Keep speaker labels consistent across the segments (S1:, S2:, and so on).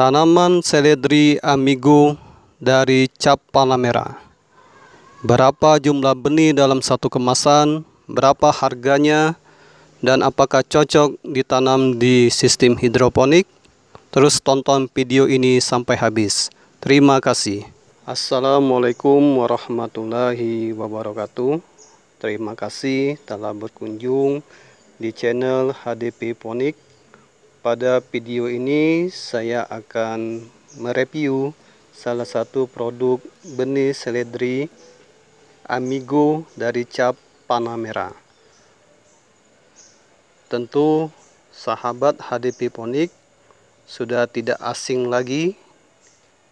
S1: Tanaman seledri amigo dari cap Panamera. Berapa jumlah benih dalam satu kemasan, berapa harganya, dan apakah cocok ditanam di sistem hidroponik? Terus tonton video ini sampai habis. Terima kasih. Assalamualaikum warahmatullahi wabarakatuh. Terima kasih telah berkunjung di channel HDP Ponik. Pada video ini saya akan mereview salah satu produk benih seledri amigo dari cap Panamera. Tentu sahabat HDP Ponik sudah tidak asing lagi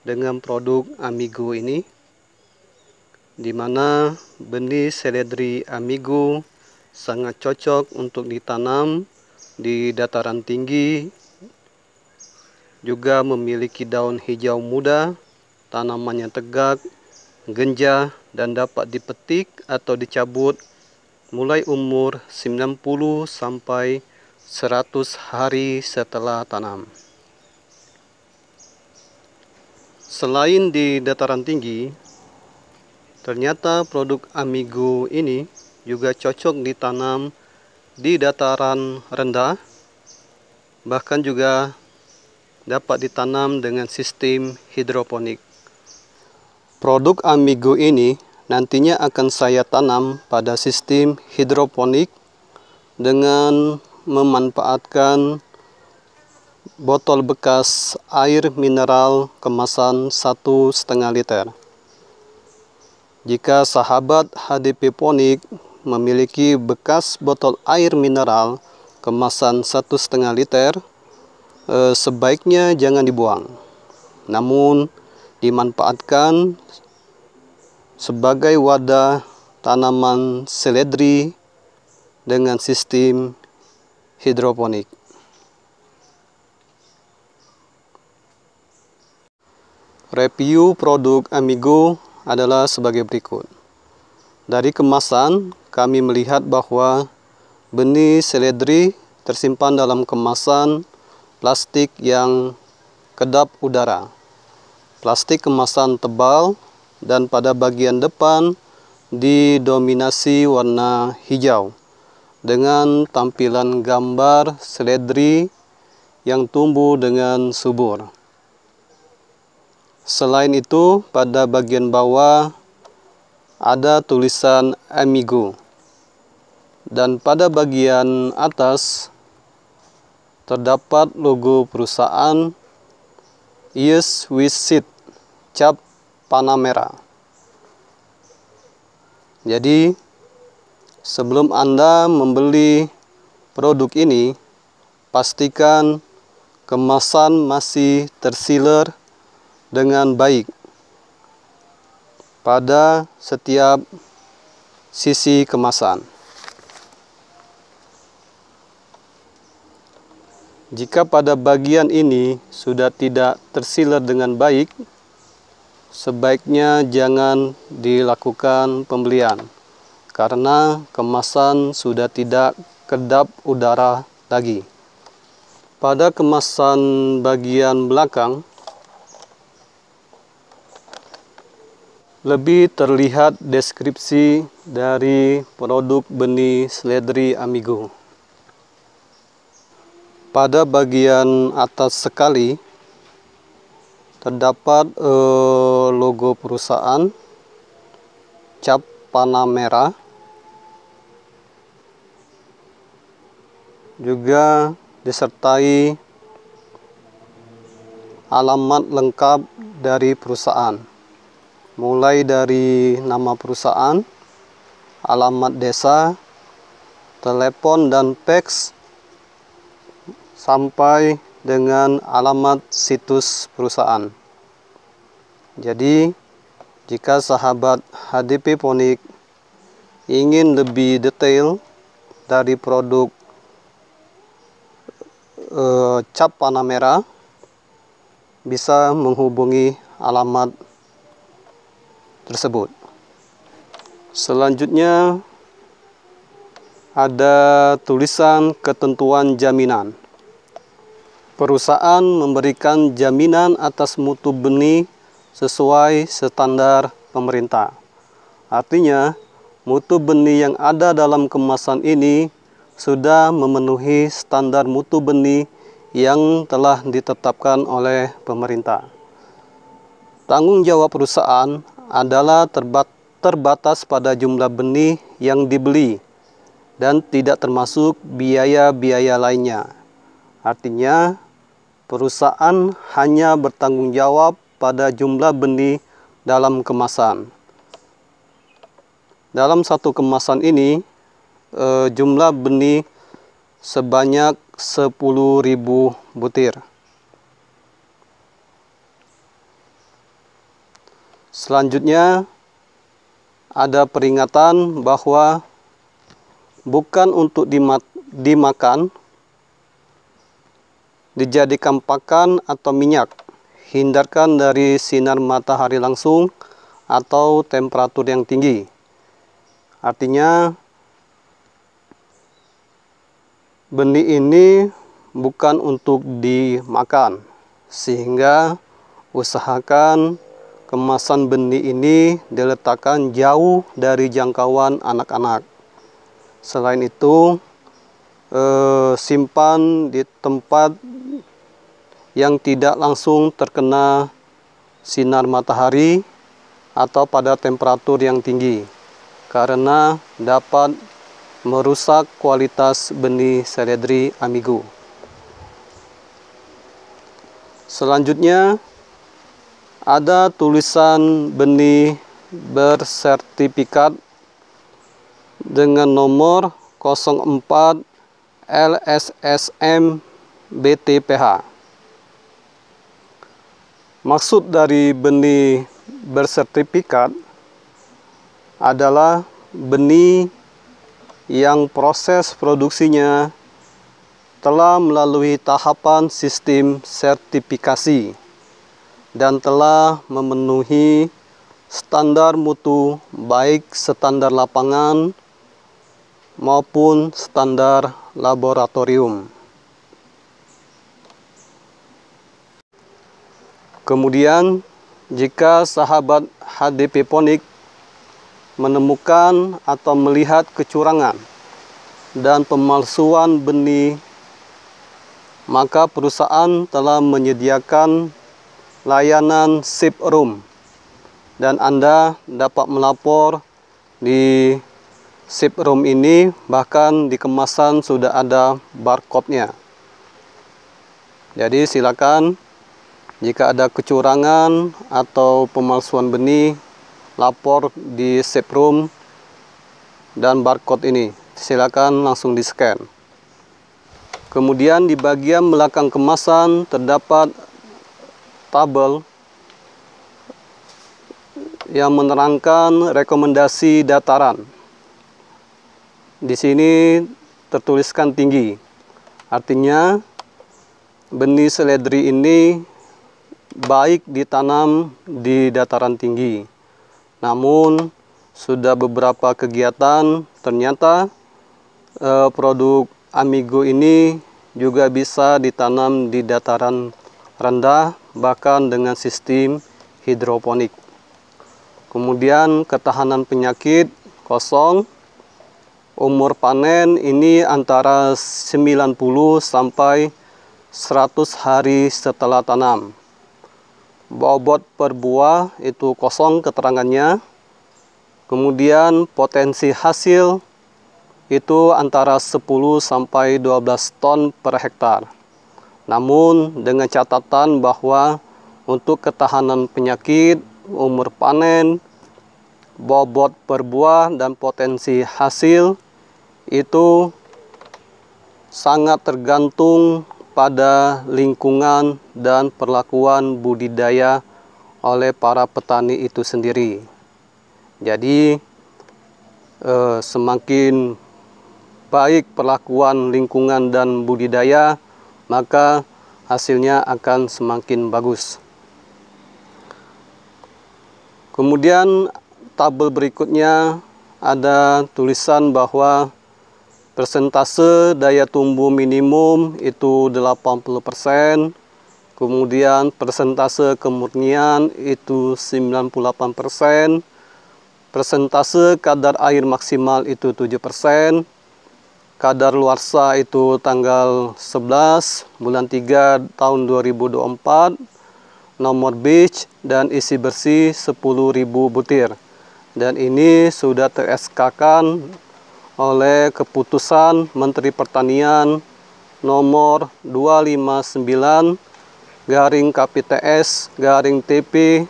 S1: dengan produk amigo ini, di mana benih seledri amigo sangat cocok untuk ditanam di dataran tinggi, juga memiliki daun hijau muda, tanamannya tegak, genjah, dan dapat dipetik atau dicabut mulai umur 90 sampai 100 hari setelah tanam. Selain di dataran tinggi, ternyata produk amigo ini juga cocok ditanam di dataran rendah, bahkan juga dapat ditanam dengan sistem hidroponik. Produk amigo ini nantinya akan saya tanam pada sistem hidroponik dengan memanfaatkan botol bekas air mineral kemasan 1,5 liter. Jika sahabat HDP Ponik memiliki bekas botol air mineral kemasan 1,5 liter, sebaiknya jangan dibuang, namun dimanfaatkan sebagai wadah tanaman seledri dengan sistem hidroponik. Review produk amigo adalah sebagai berikut. Dari kemasan, kami melihat bahwa benih seledri tersimpan dalam kemasan plastik yang kedap udara. Plastik kemasan tebal dan pada bagian depan didominasi warna hijau dengan tampilan gambar seledri yang tumbuh dengan subur. Selain itu, pada bagian bawah ada tulisan amigo, dan pada bagian atas terdapat logo perusahaan Yes We Seed cap Panamera. Jadi, sebelum Anda membeli produk ini, pastikan kemasan masih tersealer dengan baik pada setiap sisi kemasan. Jika pada bagian ini sudah tidak tersealer dengan baik, sebaiknya jangan dilakukan pembelian karena kemasan sudah tidak kedap udara lagi. Pada kemasan bagian belakang lebih terlihat deskripsi dari produk benih seledri amigo. Pada bagian atas sekali terdapat logo perusahaan cap Panamera, juga disertai alamat lengkap dari perusahaan, mulai dari nama perusahaan, alamat desa, telepon dan fax, sampai dengan alamat situs perusahaan. Jadi, jika sahabat HDP Ponik ingin lebih detail dari produk cap Panamera, bisa menghubungi alamat tersebut. Selanjutnya ada tulisan ketentuan jaminan. Perusahaan memberikan jaminan atas mutu benih sesuai standar pemerintah. Artinya, mutu benih yang ada dalam kemasan ini sudah memenuhi standar mutu benih yang telah ditetapkan oleh pemerintah. Tanggung jawab perusahaan adalah terbatas pada jumlah benih yang dibeli dan tidak termasuk biaya-biaya lainnya. Artinya, perusahaan hanya bertanggung jawab pada jumlah benih dalam kemasan. Dalam satu kemasan ini, jumlah benih sebanyak 10.000 butir. Selanjutnya, ada peringatan bahwa bukan untuk dimakan, dijadikan pakan atau minyak. Hindarkan dari sinar matahari langsung atau temperatur yang tinggi. Artinya, benih ini bukan untuk dimakan, sehingga usahakan kemasan benih ini diletakkan jauh dari jangkauan anak-anak. Selain itu, simpan di tempat yang tidak langsung terkena sinar matahari atau pada temperatur yang tinggi, karena dapat merusak kualitas benih seledri Amigo. Selanjutnya, ada tulisan benih bersertifikat dengan nomor 04 LSSM BTPH. Maksud dari benih bersertifikat adalah benih yang proses produksinya telah melalui tahapan sistem sertifikasi dan telah memenuhi standar mutu baik standar lapangan maupun standar laboratorium. Kemudian, jika sahabat HDP Ponik menemukan atau melihat kecurangan dan pemalsuan benih, maka perusahaan telah menyediakan layanan sip room dan Anda dapat melapor di sip room ini, bahkan di kemasan sudah ada barcode-nya. Jadi silakan jika ada kecurangan atau pemalsuan benih, lapor di sip room dan barcode ini. Silakan langsung di-scan. Kemudian di bagian belakang kemasan terdapat tabel yang menerangkan rekomendasi dataran. Di sini tertuliskan tinggi. Artinya benih seledri ini baik ditanam di dataran tinggi. Namun sudah beberapa kegiatan ternyata produk Amigo ini juga bisa ditanam di dataran rendah, bahkan dengan sistem hidroponik. Kemudian ketahanan penyakit kosong, umur panen ini antara 90 sampai 100 hari setelah tanam. Bobot per buah itu kosong keterangannya. Kemudian potensi hasil itu antara 10 sampai 12 ton per hektar. Namun dengan catatan bahwa untuk ketahanan penyakit, umur panen, bobot per buah, dan potensi hasil itu sangat tergantung pada lingkungan dan perlakuan budidaya oleh para petani itu sendiri. Jadi semakin baik perlakuan lingkungan dan budidaya, maka hasilnya akan semakin bagus. Kemudian tabel berikutnya ada tulisan bahwa Persentase daya tumbuh minimum itu 80%, kemudian persentase kemurnian itu 98%, persentase kadar air maksimal itu 7%, kadar luarsa itu tanggal 11 bulan 3 tahun 2024, nomor batch dan isi bersih 10.000 butir. Dan ini sudah ter-SK-kan oleh keputusan Menteri Pertanian nomor 259 garing KPTS garing TP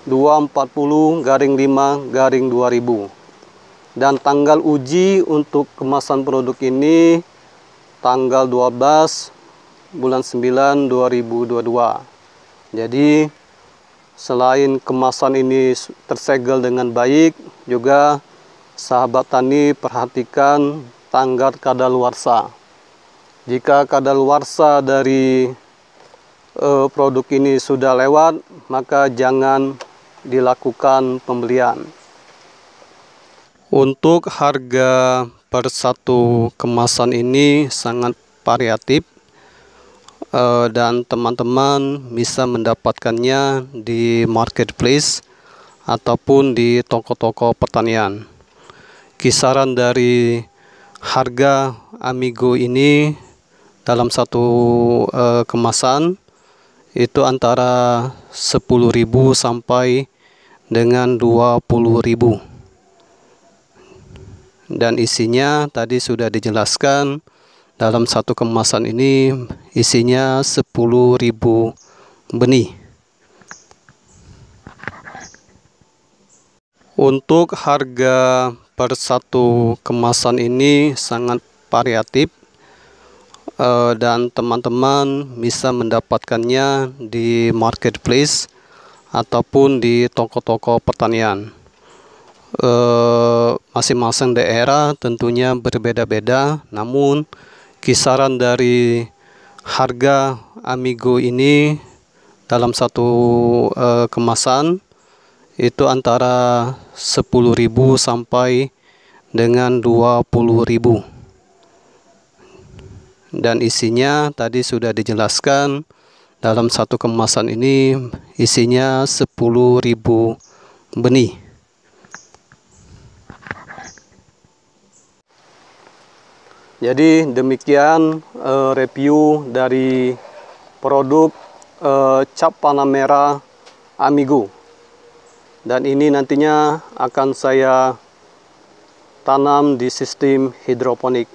S1: 240 garing 5 garing 2000. Dan tanggal uji untuk kemasan produk ini tanggal 12 bulan 9 2022. Jadi selain kemasan ini tersegel dengan baik, juga sahabat tani perhatikan tanggal kadaluarsa. Jika kadaluarsa dari produk ini sudah lewat, maka jangan dilakukan pembelian. Untuk harga per satu kemasan ini sangat variatif, dan teman-teman bisa mendapatkannya di marketplace ataupun di toko-toko pertanian. Kisaran dari harga Amigo ini dalam satu kemasan itu antara 10.000 sampai dengan 20.000. Dan isinya tadi sudah dijelaskan, dalam satu kemasan ini isinya 10.000 benih. Untuk harga per satu kemasan ini sangat variatif, dan teman-teman bisa mendapatkannya di marketplace ataupun di toko-toko pertanian. Masing-masing daerah tentunya berbeda-beda, namun kisaran dari harga Amigo ini dalam satu kemasan itu antara 10.000 sampai dengan 20.000. Dan isinya tadi sudah dijelaskan, dalam satu kemasan ini isinya 10.000 benih. Jadi demikian review dari produk cap panah merah Amigo. Dan ini nantinya akan saya tanam di sistem hidroponik.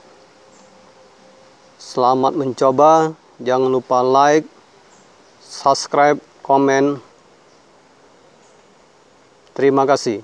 S1: Selamat mencoba, jangan lupa like, subscribe, komen. Terima kasih.